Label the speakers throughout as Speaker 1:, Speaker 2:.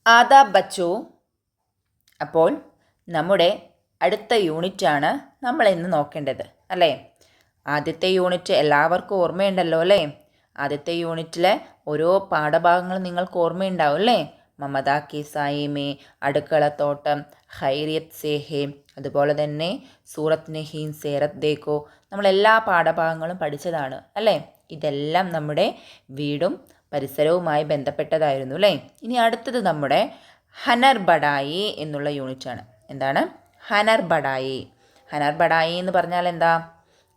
Speaker 1: ആദാബ് ബച്ചോ. അപ്പോൾ നമ്മുടെ അടുത്ത യൂണിറ്റാണ് നമ്മൾ ഇന്ന് നോക്കേണ്ടത് അല്ലേ? ആദ്യത്തെ യൂണിറ്റ് എല്ലാവർക്കും ഓർമ്മയുണ്ടല്ലോ അല്ലേ? ആദ്യത്തെ യൂണിറ്റിലെ ഓരോ പാഠഭാഗങ്ങളും നിങ്ങൾക്ക് ഓർമ്മയുണ്ടാവും അല്ലേ? മമത കി സായിമേ, അടുക്കളത്തോട്ടം, ഖൈറിയത്ത് സേഹേ, അതുപോലെ തന്നെ സൂറത്ത് നഹീൻ, സേറത്ത് ദേക്കോ, നമ്മളെല്ലാ പാഠഭാഗങ്ങളും പഠിച്ചതാണ് അല്ലേ? ഇതെല്ലാം നമ്മുടെ വീടും പരിസരവുമായി ബന്ധപ്പെട്ടതായിരുന്നു അല്ലേ? ഇനി അടുത്തത് നമ്മുടെ ഹനർ ബഡായി എന്നുള്ള യൂണിറ്റാണ്. എന്താണ് ഹനർ ബഡായി? ഹനർ ബഡായി എന്ന് പറഞ്ഞാൽ എന്താ?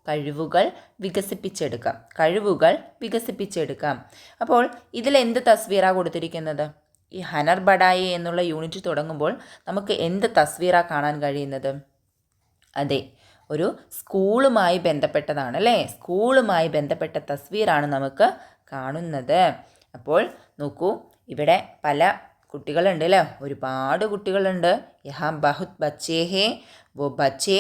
Speaker 1: കഴിവുകൾ വികസിപ്പിച്ചെടുക്കാം, കഴിവുകൾ വികസിപ്പിച്ചെടുക്കാം. അപ്പോൾ ഇതിലെന്ത് തസ്വീറ കൊടുത്തിരിക്കുന്നത്? ഈ ഹനർ ബഡായി എന്നുള്ള യൂണിറ്റ് തുടങ്ങുമ്പോൾ നമുക്ക് എന്ത് തസ്വീറ കാണാൻ കഴിയുന്നത്? അതെ, ഒരു സ്കൂളുമായി ബന്ധപ്പെട്ടതാണ് അല്ലേ? സ്കൂളുമായി ബന്ധപ്പെട്ട തസ്വീറാണ് നമുക്ക് കാണുന്നത്. അപ്പോൾ നോക്കൂ, ഇവിടെ പല കുട്ടികളുണ്ട് അല്ലേ? ഒരുപാട് കുട്ടികളുണ്ട്. യഹാ ബഹുത് ബച്ചേ ഹേ, വോ ബച്ചേ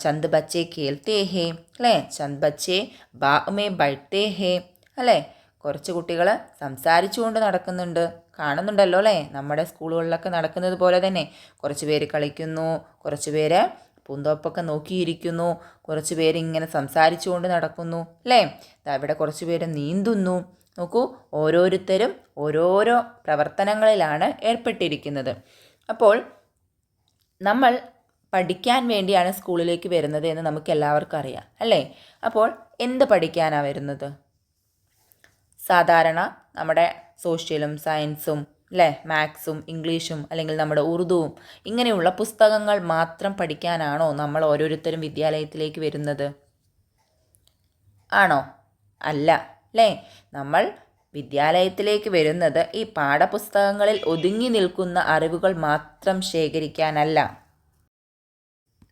Speaker 1: ചന്ദ് ബച്ചേ കേൾത്തേ ഹേ അല്ലേ? ചന്ദ് ബച്ചേ ബാഗ് മേ ബൈഠേ ഹേ അല്ലേ? കുറച്ച് കുട്ടികൾ സംസാരിച്ചുകൊണ്ട് നടക്കുന്നുണ്ട്, കാണുന്നുണ്ടല്ലോ അല്ലേ? നമ്മുടെ സ്കൂളുകളിലൊക്കെ നടക്കുന്നത് പോലെ തന്നെ കുറച്ച് പേര് കളിക്കുന്നു, കുറച്ച് പേര് പൂന്തോപ്പൊക്കെ നോക്കിയിരിക്കുന്നു, കുറച്ച് പേര് ഇങ്ങനെ സംസാരിച്ചുകൊണ്ട് നടക്കുന്നു അല്ലേ? ഇവിടെ കുറച്ച് പേര് നീന്തുന്നു. നോക്കൂ, ഓരോരുത്തരും ഓരോരോ പ്രവർത്തനങ്ങളിലാണ് ഏർപ്പെട്ടിരിക്കുന്നത്. അപ്പോൾ നമ്മൾ പഠിക്കാൻ വേണ്ടിയാണ് സ്കൂളിലേക്ക് വരുന്നത് എന്ന് നമുക്ക് എല്ലാവർക്കും അറിയാം അല്ലേ? അപ്പോൾ എന്ത് പഠിക്കാനാണ് വരുന്നത്? സാധാരണ നമ്മുടെ സോഷ്യലും സയൻസും അല്ലേ, മാത്സും ഇംഗ്ലീഷും അല്ലെങ്കിൽ നമ്മുടെ ഉറുദുവും ഇങ്ങനെയുള്ള പുസ്തകങ്ങൾ മാത്രം പഠിക്കാനാണോ നമ്മൾ ഓരോരുത്തരും വിദ്യാലയത്തിലേക്ക് വരുന്നത്? ആണോ? അല്ല അല്ലേ? നമ്മൾ വിദ്യാലയത്തിലേക്ക് വരുന്നത് ഈ പാഠപുസ്തകങ്ങളിൽ ഒതുങ്ങി നിൽക്കുന്ന അറിവുകൾ മാത്രം ശേഖരിക്കാനല്ല.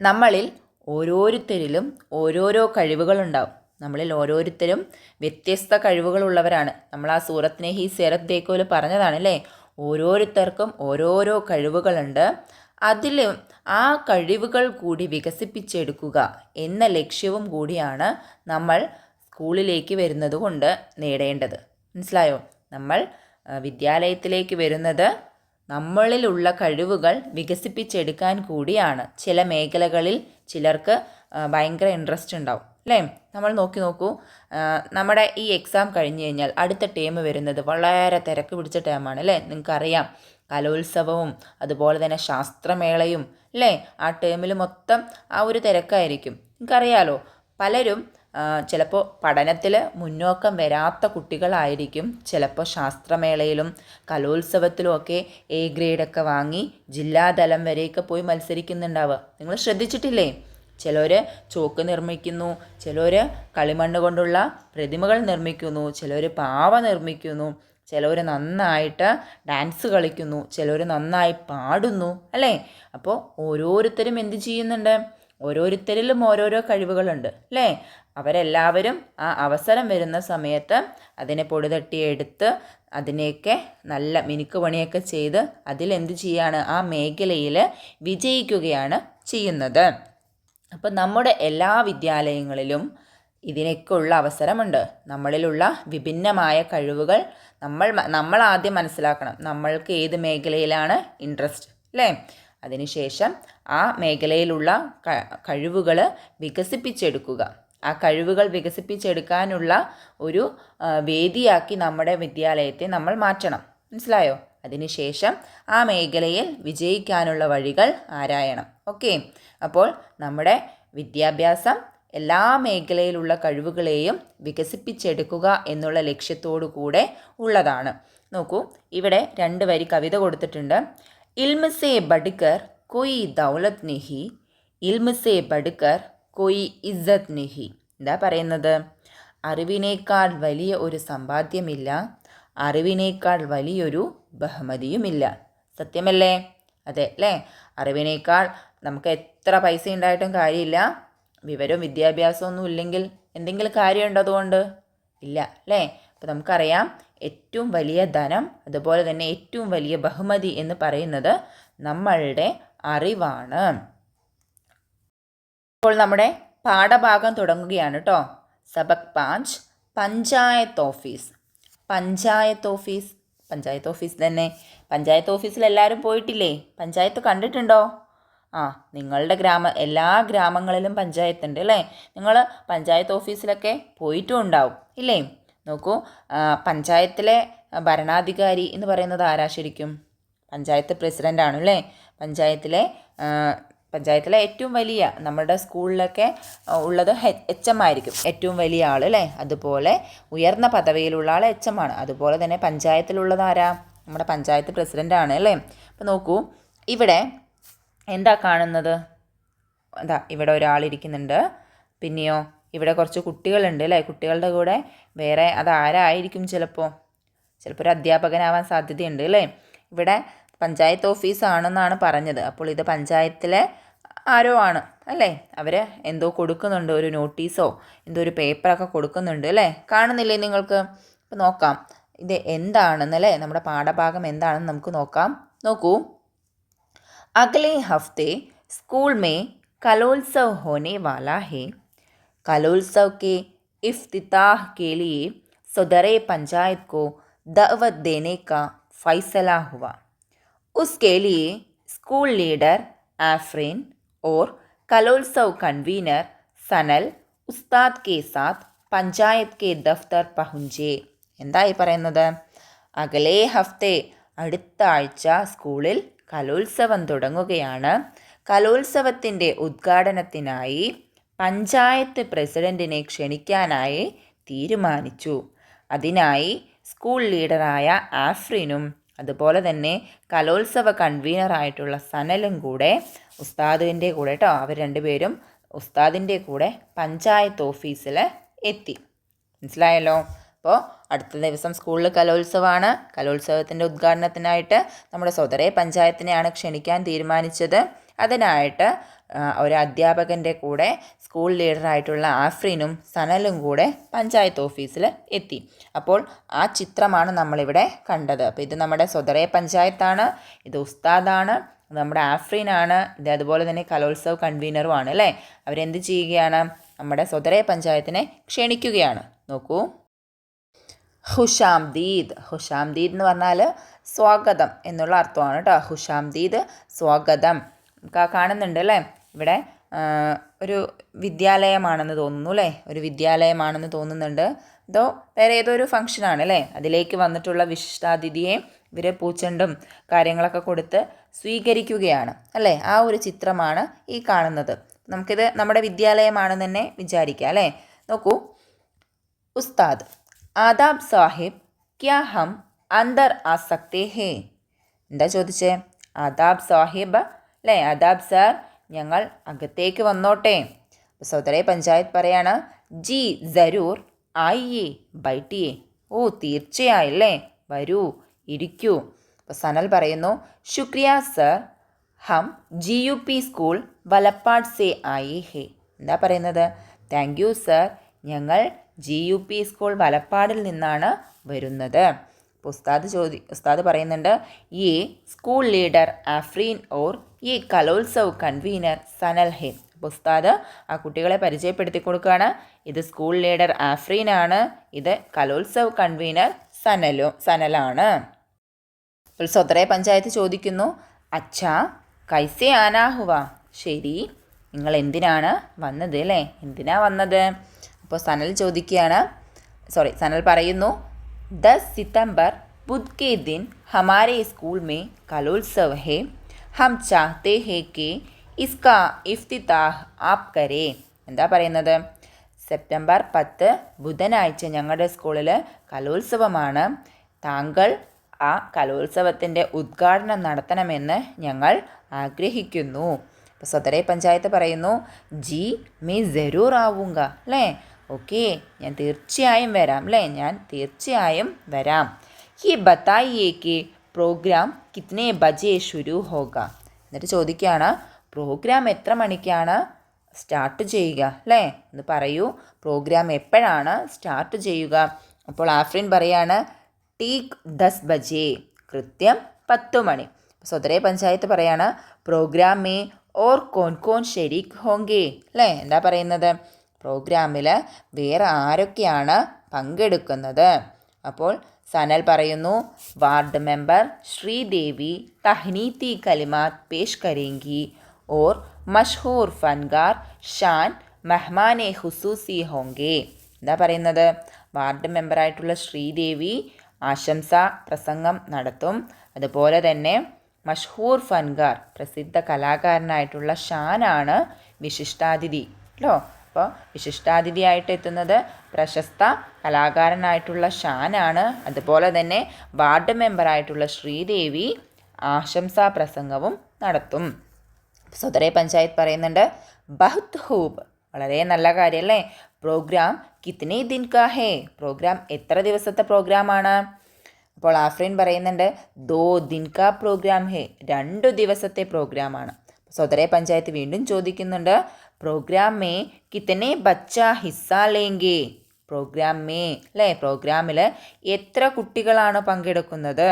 Speaker 1: നമ്മളിൽ ഓരോരുത്തരിലും ഓരോരോ കഴിവുകളുണ്ടാവും. നമ്മളിൽ ഓരോരുത്തരും വ്യത്യസ്ത കഴിവുകളുള്ളവരാണ്. നമ്മൾ ആ സൂറത്ത് നഹീ സേറത്ത് ദേക്കോയിൽ പറഞ്ഞതാണ് അല്ലേ? ഓരോരുത്തർക്കും ഓരോരോ കഴിവുകളുണ്ട്. അതിൽ ആ കഴിവുകൾ കൂടി വികസിപ്പിച്ചെടുക്കുക എന്ന ലക്ഷ്യവും കൂടിയാണ് നമ്മൾ സ്കൂളിലേക്ക് വരുന്നത് കൊണ്ട് നേടേണ്ടത്. മനസ്സിലായോ? നമ്മൾ വിദ്യാലയത്തിലേക്ക് വരുന്നത് നമ്മളിലുള്ള കഴിവുകൾ വികസിപ്പിച്ചെടുക്കാൻ കൂടിയാണ്. ചില മേഖലകളിൽ ചിലർക്ക് ഭയങ്കര ഇൻട്രസ്റ്റ് ഉണ്ടാവും അല്ലേ? നമ്മൾ നോക്കൂ, നമ്മുടെ ഈ എക്സാം കഴിഞ്ഞ് കഴിഞ്ഞാൽ അടുത്ത ടേം വരുന്നത് വളരെ തിരക്ക് പിടിച്ച ടേമാണ് അല്ലേ? നിങ്ങൾക്കറിയാം, കലോത്സവവും അതുപോലെ തന്നെ ശാസ്ത്രമേളയും അല്ലേ? ആ ടേമിൽ മൊത്തം ആ ഒരു തിരക്കായിരിക്കും. നിങ്ങൾക്കറിയാലോ, പലരും ചിലപ്പോൾ പഠനത്തിൽ മുന്നോക്കം വരാത്ത കുട്ടികളായിരിക്കും ചിലപ്പോൾ ശാസ്ത്രമേളയിലും കലോത്സവത്തിലും ഒക്കെ എ ഗ്രേഡൊക്കെ വാങ്ങി ജില്ലാതലം വരെയൊക്കെ പോയി മത്സരിക്കുന്നുണ്ടാവുക. നിങ്ങൾ ശ്രദ്ധിച്ചിട്ടില്ലേ? ചിലർ ചോക്ക് നിർമ്മിക്കുന്നു, ചിലർ കളിമണ്ണ് കൊണ്ടുള്ള പ്രതിമകൾ നിർമ്മിക്കുന്നു, ചിലർ പാവ നിർമ്മിക്കുന്നു, ചിലർ നന്നായിട്ട് ഡാൻസ് കളിക്കുന്നു, ചിലർ നന്നായി പാടുന്നു അല്ലേ? അപ്പോൾ ഓരോരുത്തരും എന്ത് ചെയ്യുന്നുണ്ട്? ഓരോരുത്തരിലും ഓരോരോ കഴിവുകളുണ്ട് അല്ലേ? അവരെല്ലാവരും ആ അവസരം വരുന്ന സമയത്ത് അതിനെ പൊടിതട്ടിയെടുത്ത് അതിനെയൊക്കെ നല്ല മിനുക്ക് പണിയൊക്കെ ചെയ്ത് അതിലെന്ത് ചെയ്യാണ്? ആ മേഖലയിൽ വിജയിക്കുകയാണ് ചെയ്യുന്നത്. അപ്പം നമ്മുടെ എല്ലാ വിദ്യാലയങ്ങളിലും ഇതിനൊക്കെ ഉള്ള അവസരമുണ്ട്. നമ്മളിലുള്ള വിഭിന്നമായ കഴിവുകൾ നമ്മൾ ആദ്യം മനസ്സിലാക്കണം. നമ്മൾക്ക് ഏത് മേഖലയിലാണ് ഇൻട്രസ്റ്റ് അല്ലേ? അതിനുശേഷം ആ മേഖലയിലുള്ള കഴിവുകൾ വികസിപ്പിച്ചെടുക്കുക. ആ കഴിവുകൾ വികസിപ്പിച്ചെടുക്കാനുള്ള ഒരു വേദിയാക്കി നമ്മുടെ വിദ്യാലയത്തെ നമ്മൾ മാറ്റണം. മനസ്സിലായോ? അതിനുശേഷം ആ മേഖലയിൽ വിജയിക്കാനുള്ള വഴികൾ ആരായണം. ഓക്കെ, അപ്പോൾ നമ്മുടെ വിദ്യാഭ്യാസം എല്ലാ മേഖലയിലുള്ള കഴിവുകളെയും വികസിപ്പിച്ചെടുക്കുക എന്നുള്ള ലക്ഷ്യത്തോടു കൂടെ ഉള്ളതാണ്. നോക്കൂ, ഇവിടെ 2 വരി കവിത കൊടുത്തിട്ടുണ്ട്. ഇൽമ സേ ബഡ്കർ കോയി ദൗലത്ത് നഹി, ഇൽമ സേ ബഡ്കർ കോയി ഇസ്സത്ത് നഹി. എന്താ പറയുന്നത്? അറിവിനേക്കാൾ വലിയ ഒരു സമ്പാദ്യമില്ല, അറിവിനേക്കാൾ വലിയൊരു ബഹുമതിയുമില്ല. സത്യമല്ലേ? അതെ അല്ലേ? അറിവിനേക്കാൾ നമുക്ക് എത്ര പൈസ ഉണ്ടായിട്ടും കാര്യമില്ല, വിവരവും വിദ്യാഭ്യാസമൊന്നും ഇല്ലെങ്കിൽ എന്തെങ്കിലും കാര്യമുണ്ടോ അതുകൊണ്ട്? ഇല്ല അല്ലേ? അപ്പോൾ നമുക്കറിയാം, ഏറ്റവും വലിയ ധനം അതുപോലെ തന്നെ ഏറ്റവും വലിയ ബഹുമതി എന്ന് പറയുന്നത് നമ്മളുടെ അറിവാണ്. ഇപ്പോൾ നമ്മുടെ പാഠഭാഗം തുടങ്ങുകയാണ് കേട്ടോ. സബക് 5 panchayat office. Panchayat office panchayat office തന്നെ. പഞ്ചായത്ത് ഓഫീസിൽ എല്ലാവരും പോയിട്ടില്ലേ? പഞ്ചായത്ത് കണ്ടിട്ടുണ്ടോ? ആ, നിങ്ങളുടെ എല്ലാ ഗ്രാമങ്ങളിലും പഞ്ചായത്ത് ഉണ്ട് അല്ലേ? നിങ്ങൾ പഞ്ചായത്ത് ഓഫീസിലൊക്കെ പോയിട്ടും ഉണ്ടാവും ഇല്ലേ? നോക്കൂ, പഞ്ചായത്തിലെ ഭരണാധികാരി എന്ന് പറയുന്നത് ആരാ ശരിക്കും? പഞ്ചായത്ത് പ്രസിഡൻ്റ് ആണ് അല്ലേ? പഞ്ചായത്തിലെ ഏറ്റവും വലിയ, നമ്മുടെ സ്കൂളിലൊക്കെ ഉള്ളത് എച്ച് എം ആയിരിക്കും, ഏറ്റവും വലിയ ആൾ അല്ലേ? അതുപോലെ ഉയർന്ന പദവിയിലുള്ള ആൾ എച്ച് എം ആണ്. അതുപോലെ തന്നെ പഞ്ചായത്തിലുള്ളത് ആരാ? നമ്മുടെ പഞ്ചായത്ത് പ്രസിഡൻ്റ് ആണ് അല്ലേ? അപ്പോൾ നോക്കൂ, ഇവിടെ എന്താ കാണുന്നത്? എന്താ ഇവിടെ ഒരാളിരിക്കുന്നുണ്ട്. പിന്നെയോ ഇവിടെ കുറച്ച് കുട്ടികളുണ്ട് അല്ലേ? കുട്ടികളുടെ കൂടെ വേറെ അതാരായിരിക്കും? ചിലപ്പോൾ ഒരു അധ്യാപകനാവാൻ സാധ്യതയുണ്ട് അല്ലേ? ഇവിടെ പഞ്ചായത്ത് ഓഫീസാണെന്നാണ് പറഞ്ഞത്. അപ്പോൾ ഇത് പഞ്ചായത്തിലെ ആരോ ആണ് അല്ലേ? അവർ എന്തോ കൊടുക്കുന്നുണ്ട്, ഒരു നോട്ടീസോ എന്തോ ഒരു പേപ്പറൊക്കെ കൊടുക്കുന്നുണ്ട് അല്ലേ? കാണുന്നില്ലേ നിങ്ങൾക്ക്? അപ്പോൾ നോക്കാം ഇത് എന്താണെന്നല്ലേ, നമ്മുടെ പാഠഭാഗം എന്താണെന്ന് നമുക്ക് നോക്കാം. നോക്കൂ, अगले हफ्ते स्कूल में कलोत्सव होने वाला है. कलोत्सव के इफ्तिताह के लिए सदर पंचायत को दावत देने का फैसला हुआ. उसके लिए स्कूल लीडर आफरीन और कलोत्सव कन्वीनर सनल उस्ताद के साथ पंचायत के दफ्तर पहुँचे. എന്തായി പറയുന്നത്? അകലേ ഹഫ്തെ, അടുത്ത ആഴ്ച സ്കൂളിൽ കലോത്സവം തുടങ്ങുകയാണ്. കലോത്സവത്തിൻ്റെ ഉദ്ഘാടനത്തിനായി പഞ്ചായത്ത് പ്രസിഡൻറ്റിനെ ക്ഷണിക്കാനായി തീരുമാനിച്ചു. അതിനായി സ്കൂൾ ലീഡറായ ആഫ്രിനും അതുപോലെ തന്നെ കലോത്സവ കൺവീനറായിട്ടുള്ള സനലും കൂടെ, ഉസ്താദിൻ്റെ കൂടെ കേട്ടോ, അവർ രണ്ടുപേരും ഉസ്താദിൻ്റെ കൂടെ പഞ്ചായത്ത് ഓഫീസിൽ എത്തി. മനസ്സിലായല്ലോ? അപ്പോൾ അടുത്ത ദിവസം സ്കൂളിൽ കലോത്സവമാണ്. കലോത്സവത്തിൻ്റെ ഉദ്ഘാടനത്തിനായിട്ട് നമ്മുടെ സ്വതരേ പഞ്ചായത്തിനെയാണ് ക്ഷണിക്കാൻ തീരുമാനിച്ചത്. അതിനായിട്ട് ഒരു അധ്യാപകൻ്റെ കൂടെ സ്കൂൾ ലീഡറായിട്ടുള്ള ആഫ്രീനും സനലും കൂടെ പഞ്ചായത്ത് ഓഫീസിൽ എത്തി. അപ്പോൾ ആ ചിത്രമാണ് നമ്മളിവിടെ കണ്ടത്. അപ്പോൾ ഇത് നമ്മുടെ സ്വതരേ പഞ്ചായത്താണ്, ഇത് ഉസ്താദാണ്, നമ്മുടെ ആഫ്രീനാണ്, ഇത് അതുപോലെ തന്നെ കലോത്സവ് കൺവീനറുമാണ് അല്ലേ? അവരെന്ത് ചെയ്യുകയാണ്? നമ്മുടെ സ്വതരേ പഞ്ചായത്തിനെ ക്ഷണിക്കുകയാണ്. നോക്കൂ, ഹുഷാംദീദ്. ഹുഷാംദീദ് എന്ന് പറഞ്ഞാൽ സ്വാഗതം എന്നുള്ള അർത്ഥമാണ് കേട്ടോ. ഹുഷാംദീദ്, സ്വാഗതം. കാണുന്നുണ്ട് അല്ലേ? ഇവിടെ ഒരു വിദ്യാലയമാണെന്ന് തോന്നുന്നു അല്ലേ? ഒരു വിദ്യാലയമാണെന്ന് തോന്നുന്നുണ്ട്. ഇതോ വേറെ ഏതോ ഒരു ഫംഗ്ഷനാണ് അല്ലേ? അതിലേക്ക് വന്നിട്ടുള്ള വിശിഷ്ടാതിഥിയെ ഇവർ പൂച്ചെണ്ടും കാര്യങ്ങളൊക്കെ കൊടുത്ത് സ്വീകരിക്കുകയാണ് അല്ലേ? ആ ഒരു ചിത്രമാണ് ഈ കാണുന്നത്. നമുക്കിത് നമ്മുടെ വിദ്യാലയമാണെന്ന് തന്നെ വിചാരിക്കാം അല്ലേ? നോക്കൂ, ഉസ്താദ്, ആദാബ് സാഹിബ്, ക്യാ ഹം അന്തർ ആ സക്തേ ഹേ? എന്താ ചോദിച്ചേ? ആദാബ് സാഹിബ് അല്ലേ? ആദാബ് സാർ, ഞങ്ങൾ അകത്തേക്ക് വന്നോട്ടെ? സൗദരേ പഞ്ചായത്ത് പറയാണ്, ജി ജരൂർ ആയിയേ ബൈട്ടിയേ. ഓ, തീർച്ചയായും അല്ലേ, വരൂ, ഇരിക്കൂ. അപ്പോൾ സനൽ പറയുന്നു, ശുക്രിയ സർ, ഹം GUP സ്കൂൾ വലപ്പാട് സേ ആയേ ഹേ. എന്താ പറയുന്നത്? താങ്ക് യു സർ, ഞങ്ങൾ GUP സ്കൂൾ വലപ്പാടിൽ നിന്നാണ് വരുന്നത്. അപ്പോൾ ഉസ്താദ് പറയുന്നുണ്ട്, യേ സ്കൂൾ ലീഡർ ആഫ്രീൻ ഓർ യേ കലോത്സവ് കൺവീനർ സനൽ ഹേ. അപ്പോൾ ഉസ്താദ് ആ കുട്ടികളെ പരിചയപ്പെടുത്തി കൊടുക്കുകയാണ്. ഇത് സ്കൂൾ ലീഡർ ആഫ്രീനാണ്, ഇത് കലോത്സവ് കൺവീനർ സനലാണ്. അപ്പോൾ സ്വതരേ പഞ്ചായത്ത് ചോദിക്കുന്നു, അച്ഛാ കൈസേ ആനാ ഹുവ? ശരി, നിങ്ങൾ എന്തിനാണ് വന്നത് അല്ലേ? എന്തിനാ വന്നത്? അപ്പോൾ സനൽ പറയുന്നു, 10 सितंबर बुध के दिन हमारे स्कूल में कलोत्सव है. हम चाहते हैं कि इसका इफ्तिताह आप करें. എന്താ പറയുന്നത്? സെപ്റ്റംബർ 10 ബുധനാഴ്ച ഞങ്ങളുടെ സ്കൂളിൽ കലോത്സവമാണ്. താങ്കൾ ആ കലോത്സവത്തിൻ്റെ ഉദ്ഘാടനം നടത്തണമെന്ന് ഞങ്ങൾ ആഗ്രഹിക്കുന്നു. അപ്പോൾ സദരേ പഞ്ചായത്ത് പറയുന്നു, ജി മേ ജരൂർ ആവൂങ്ക അല്ലേ? ഓക്കെ, ഞാൻ തീർച്ചയായും വരാം അല്ലേ? ഞാൻ തീർച്ചയായും വരാം. ഈ ബത്തായിയേ കി പ്രോഗ്രാം കിത്നെ ബജേ ശുരു ഹോഗ? എന്നിട്ട് ചോദിക്കുകയാണ്, പ്രോഗ്രാം എത്ര മണിക്കാണ് സ്റ്റാർട്ട് ചെയ്യുക അല്ലേ? എന്ന് പറയൂ, പ്രോഗ്രാം എപ്പോഴാണ് സ്റ്റാർട്ട് ചെയ്യുക? അപ്പോൾ ആഫ്രീൻ പറയാണ്, ടീക്ക് 10 ബജേ, കൃത്യം 10 മണി. സ്വതരേ പഞ്ചായത്ത് പറയാണ്, പ്രോഗ്രാം മേ ഓർ കോൻ കോൻ ഷെരീഖ് ഹോങ്കേ അല്ലേ? എന്താ പറയുന്നത്? പ്രോഗ്രാമിൽ വേറെ ആരൊക്കെയാണ് പങ്കെടുക്കുന്നത്? അപ്പോൾ സനൽ പറയുന്നു വാർഡ് മെമ്പർ ശ്രീദേവി തഹ്നീത്തി കലിമാത്ത് പേഷ് കരേങ്കി ഓർ മഷ്ഹൂർ ഫൻകാർ ഷാൻ മെഹ്മാനെ ഹുസൂസി ഹോങ്കെ. എന്താ പറയുന്നത്? വാർഡ് മെമ്പറായിട്ടുള്ള ശ്രീദേവി ആശംസാ പ്രസംഗം നടത്തും. അതുപോലെ തന്നെ മഷ്ഹൂർ ഫൻകാർ പ്രസിദ്ധ കലാകാരനായിട്ടുള്ള ഷാനാണ് വിശിഷ്ടാതിഥി കേട്ടോ. അപ്പോൾ വിശിഷ്ടാതിഥിയായിട്ട് എത്തുന്നത് പ്രശസ്ത കലാകാരനായിട്ടുള്ള ഷാനാണ്. അതുപോലെ തന്നെ വാർഡ് മെമ്പറായിട്ടുള്ള ശ്രീദേവി ആശംസാ പ്രസംഗവും നടത്തും. സദറെ പഞ്ചായത്ത് പറയുന്നുണ്ട് ബഹുത് ഹൂബ്, വളരെ നല്ല കാര്യമല്ലേ. പ്രോഗ്രാം കിത്നെ ദിൻ കാ ഹേ, പ്രോഗ്രാം എത്ര ദിവസത്തെ പ്രോഗ്രാമാണ്? അപ്പോൾ ആഫ്രീൻ പറയുന്നുണ്ട് 2 ദിൻ കാ പ്രോഗ്രാം ഹേ, 2 ദിവസത്തെ പ്രോഗ്രാമാണ്. സദറെ പഞ്ചായത്ത് വീണ്ടും ചോദിക്കുന്നുണ്ട് programme may കിത്തനെ Becha ഹിസ്സ ലേങ്കെ, programme may അല്ലേ, പ്രോഗ്രാമിൽ എത്ര കുട്ടികളാണ് പങ്കെടുക്കുന്നത്?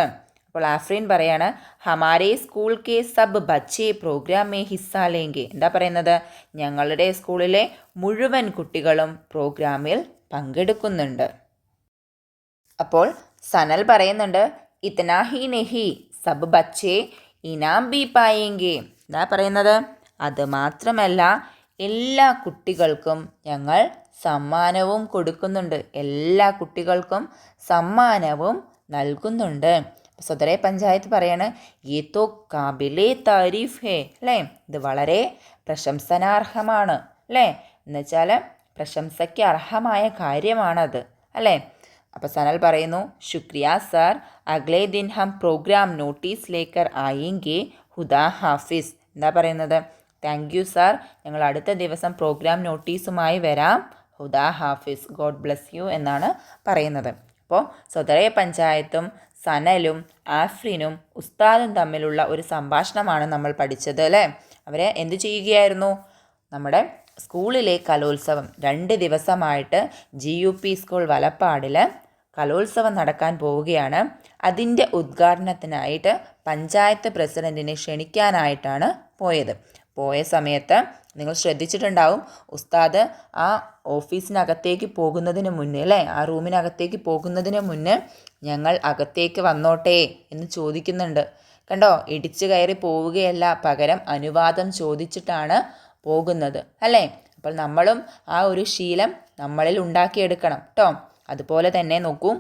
Speaker 1: അപ്പോൾ ആഫ്രീൻ പറയാണ് ഹമാരെ school K sub ബച്ചെ programme may ഹിസ്സ ലേങ്കെ. എന്താ പറയുന്നത്? ഞങ്ങളുടെ സ്കൂളിലെ മുഴുവൻ കുട്ടികളും പ്രോഗ്രാമിൽ പങ്കെടുക്കുന്നുണ്ട്. അപ്പോൾ സനൽ പറയുന്നുണ്ട് ഇത്തനാ ഹി നെഹി സബ് ബച്ചെ ഇനാം ബി പായെങ്കെ. എന്താ പറയുന്നത്? അത് മാത്രമല്ല എല്ലാ കുട്ടികൾക്കും ഞങ്ങൾ സമ്മാനവും കൊടുക്കുന്നുണ്ട്, എല്ലാ കുട്ടികൾക്കും സമ്മാനവും നൽകുന്നുണ്ട്. സദറെ പഞ്ചായത്ത് പറയാണ് യേ തോ കാബിലെ താരീഫ് ഹേ, അല്ലേ, ഇത് വളരെ പ്രശംസനാർഹമാണ് അല്ലേ, എന്നുവെച്ചാൽ പ്രശംസയ്ക്ക് അർഹമായ കാര്യമാണത് അല്ലേ. അപ്പോൾ സനൽ പറയുന്നു ശുക്രിയ സർ, അഗ്ലേ ദിൻ ഹം പ്രോഗ്രാം നോട്ടീസ് ലേക്കർ ആയെങ്കെ ഹുദാ ഹാഫിസ്. എന്താ പറയുന്നത്? താങ്ക് യു സാർ, ഞങ്ങൾ അടുത്ത ദിവസം പ്രോഗ്രാം നോട്ടീസുമായി വരാം, Huda Hafiz, God bless you എന്നാണ് പറയുന്നത്. അപ്പോൾ സദറെ പഞ്ചായത്തും സനലും ആഫ്രീനും ഉസ്താദും തമ്മിലുള്ള ഒരു സംഭാഷണമാണ് നമ്മൾ പഠിച്ചത് അല്ലേ. അവരെ എന്ത് ചെയ്യുകയായിരുന്നു? നമ്മുടെ സ്കൂളിലെ കലോത്സവം 2 ദിവസമായിട്ട് GUP സ്കൂൾ വലപ്പാടിൽ കലോത്സവം നടക്കാൻ പോവുകയാണ്. അതിൻ്റെ ഉദ്ഘാടനത്തിനായിട്ട് പഞ്ചായത്ത് പ്രസിഡൻറ്റിനെ ക്ഷണിക്കാനായിട്ടാണ് പോയത്. പോയ സമയത്ത് നിങ്ങൾ ശ്രദ്ധിച്ചിട്ടുണ്ടാവും ഉസ്താദ് ആ ഓഫീസിനകത്തേക്ക് പോകുന്നതിന് മുന്നേ അല്ലേ, ആ റൂമിനകത്തേക്ക് പോകുന്നതിന് മുന്നേ ഞങ്ങൾ അകത്തേക്ക് വന്നോട്ടെ എന്ന് ചോദിക്കുന്നുണ്ട്. കണ്ടോ, ഇടിച്ചു കയറി പോവുകയല്ല, പകരം അനുവാദം ചോദിച്ചിട്ടാണ് പോകുന്നത് അല്ലേ. അപ്പോൾ നമ്മളും ആ ഒരു ശീലം നമ്മളിൽ ഉണ്ടാക്കിയെടുക്കണം കേട്ടോ. അതുപോലെ തന്നെ നോക്കൂ,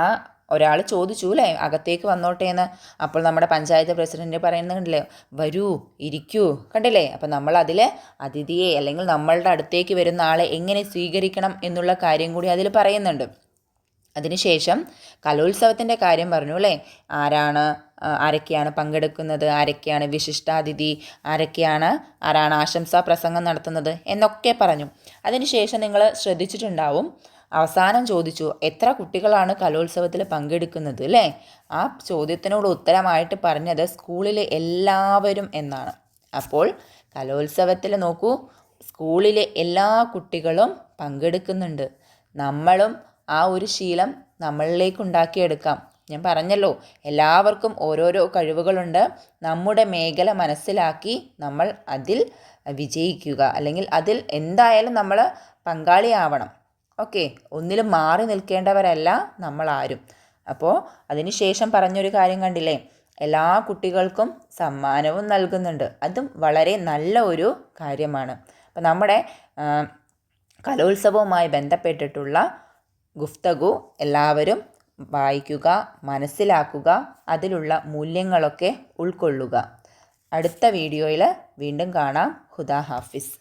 Speaker 1: ആ ഒരാൾ ചോദിച്ചു അല്ലേ അകത്തേക്ക് വന്നോട്ടെ എന്ന്. അപ്പോൾ നമ്മുടെ പഞ്ചായത്ത് പ്രസിഡൻറ്റ് പറയുന്നുണ്ടല്ലേ വരൂ ഇരിക്കൂ, കണ്ടില്ലേ. അപ്പോൾ നമ്മൾ അതിൽ അതിഥിയെ അല്ലെങ്കിൽ നമ്മളുടെ അടുത്തേക്ക് വരുന്ന ആളെ എങ്ങനെ സ്വീകരിക്കണം എന്നുള്ള കാര്യം കൂടി അതിൽ പറയുന്നുണ്ട്. അതിനുശേഷം കലോത്സവത്തിൻ്റെ കാര്യം പറഞ്ഞു അല്ലേ, ആരൊക്കെയാണ് പങ്കെടുക്കുന്നത്, ആരൊക്കെയാണ് വിശിഷ്ടാതിഥി, ആരാണ് ആശംസാ പ്രസംഗം നടത്തുന്നത് എന്നൊക്കെ പറഞ്ഞു. അതിനുശേഷം നിങ്ങൾ ശ്രദ്ധിച്ചിട്ടുണ്ടാവും അവസാനം ചോദിച്ചു എത്ര കുട്ടികളാണ് കലോത്സവത്തിൽ പങ്കെടുക്കുന്നത് അല്ലേ. ആ ചോദ്യത്തിനോട് ഉത്തരമായിട്ട് പറഞ്ഞത് സ്കൂളിലെ എല്ലാവരും എന്നാണ്. അപ്പോൾ കലോത്സവത്തിൽ നോക്കൂ, സ്കൂളിലെ എല്ലാ കുട്ടികളും പങ്കെടുക്കുന്നുണ്ട്. നമ്മളും ആ ഒരു ശീലം നമ്മളിലേക്ക് ഉണ്ടാക്കിയെടുക്കാം. ഞാൻ പറഞ്ഞല്ലോ എല്ലാവർക്കും ഓരോരോ കഴിവുകളുണ്ട്. നമ്മുടെ മേഖല മനസ്സിലാക്കി നമ്മൾ അതിൽ വിജയിക്കുക, അല്ലെങ്കിൽ അതിൽ എന്തായാലും നമ്മൾ പങ്കാളിയാവണം. ഓക്കെ, ഒന്നിലും മാറി നിൽക്കേണ്ടവരല്ല നമ്മളാരും. അപ്പോൾ അതിനുശേഷം പറഞ്ഞൊരു കാര്യം കണ്ടില്ലേ, എല്ലാ കുട്ടികൾക്കും സമ്മാനവും നൽകുന്നുണ്ട്. അതും വളരെ നല്ല ഒരു കാര്യമാണ്. അപ്പോൾ നമ്മുടെ കലോത്സവവുമായി ബന്ധപ്പെട്ടിട്ടുള്ള ഗുഫ്തഗു എല്ലാവരും വായിക്കുക, മനസ്സിലാക്കുക, അതിലുള്ള മൂല്യങ്ങളൊക്കെ ഉൾക്കൊള്ളുക. അടുത്ത വീഡിയോയിൽ വീണ്ടും കാണാം. ഖുദാ ഹാഫിസ്.